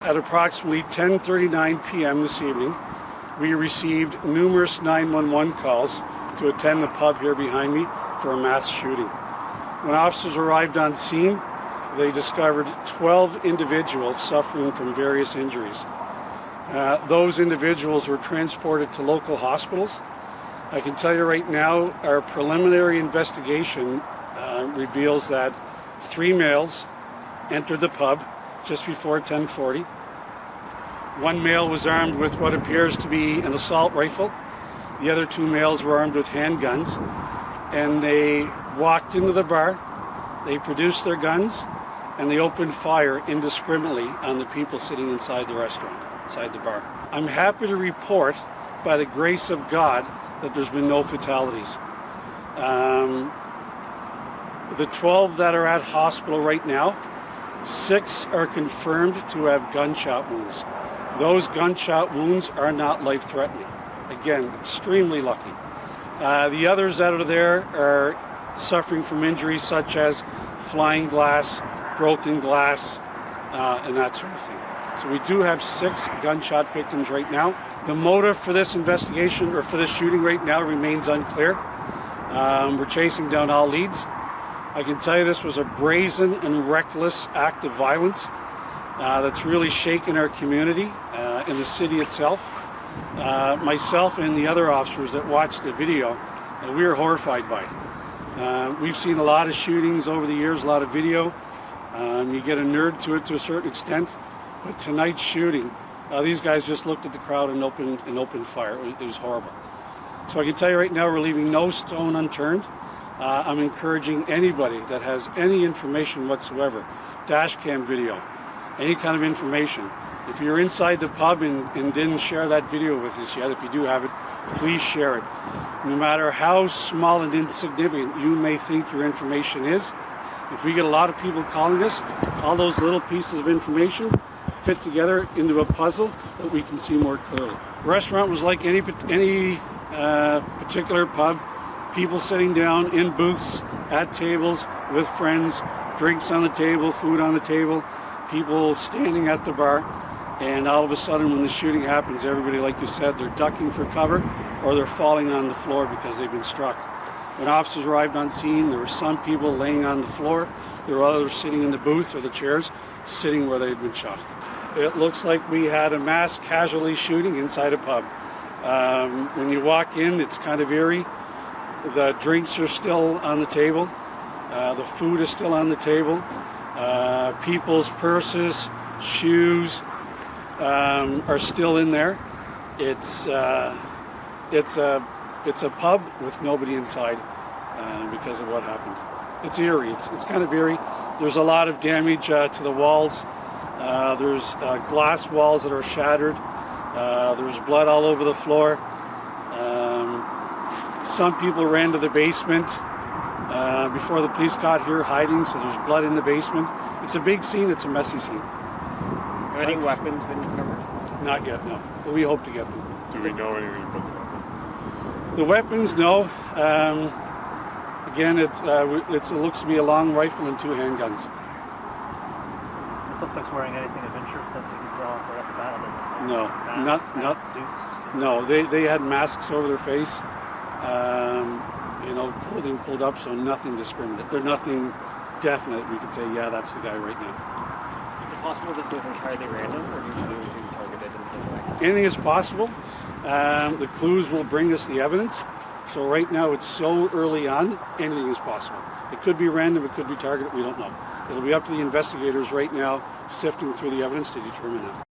At approximately 10:39 p.m. this evening, we received numerous 911 calls to attend the pub here behind me for a mass shooting. When officers arrived on scene, they discovered 12 individuals suffering from various injuries. Those individuals were transported to local hospitals. I can tell you right now, our preliminary investigation reveals that 3 males entered the pub just before 10:40. One male was armed with what appears to be an assault rifle. The other 2 males were armed with handguns, and they walked into the bar, they produced their guns, and they opened fire indiscriminately on the people sitting inside the restaurant, inside the bar. I'm happy to report, by the grace of God, that there's been no fatalities. The 12 that are at hospital right now, 6 are confirmed to have gunshot wounds. Those gunshot wounds are not life-threatening. Again, extremely lucky. The others that are there are suffering from injuries such as flying glass, broken glass, and that sort of thing. So we do have 6 gunshot victims right now. The motive for this investigation, or for this shooting right now, remains unclear. We're chasing down all leads. I can tell you this was a brazen and reckless act of violence that's really shaken our community in the city itself. Myself and the other officers that watched the video, we are horrified by it. We've seen a lot of shootings over the years, a lot of video. You get a nerd to it to a certain extent, but tonight's shooting, these guys just looked at the crowd and opened fire. It was horrible. So I can tell you right now, we're leaving no stone unturned. I'm encouraging anybody that has any information whatsoever, dash cam video, any kind of information. If you're inside the pub and didn't share that video with us yet, if you do have it, please share it. No matter how small and insignificant you may think your information is, if we get a lot of people calling us, all those little pieces of information fit together into a puzzle that we can see more clearly. The restaurant was like any particular pub. People sitting down in booths, at tables, with friends, drinks on the table, food on the table, people standing at the bar, and all of a sudden when the shooting happens, everybody, like you said, they're ducking for cover or they're falling on the floor because they've been struck. When officers arrived on scene, there were some people laying on the floor, there were others sitting in the booth or the chairs, sitting where they had been shot. It looks like we had a mass casualty shooting inside a pub. When you walk in, it's kind of eerie. The drinks are still on the table. The food is still on the table. People's purses, shoes are still in there. It's a pub with nobody inside because of what happened. It's eerie. It's kind of eerie. There's a lot of damage to the walls. There's glass walls that are shattered. There's blood all over the floor. Some people ran to the basement before the police got here hiding, so there's blood in the basement. It's a big scene, it's a messy scene. Have any weapons been recovered? Not yet, no. But we hope to get them. Do we know anything about the weapons? The weapons, no. Again, it looks to be a long rifle and 2 handguns. The suspects wearing anything of interest that you could draw right at the bat? No, Masks, no. They had masks over their face. Clothing pulled up, so nothing discriminate. There's nothing definite we could say, yeah, that's the guy right now. Is it possible this was entirely random, or do you believe it was targeted in some way? Anything is possible. The clues will bring us the evidence. So right now it's so early on, anything is possible. It could be random, it could be targeted, we don't know. It'll be up to the investigators right now sifting through the evidence to determine that.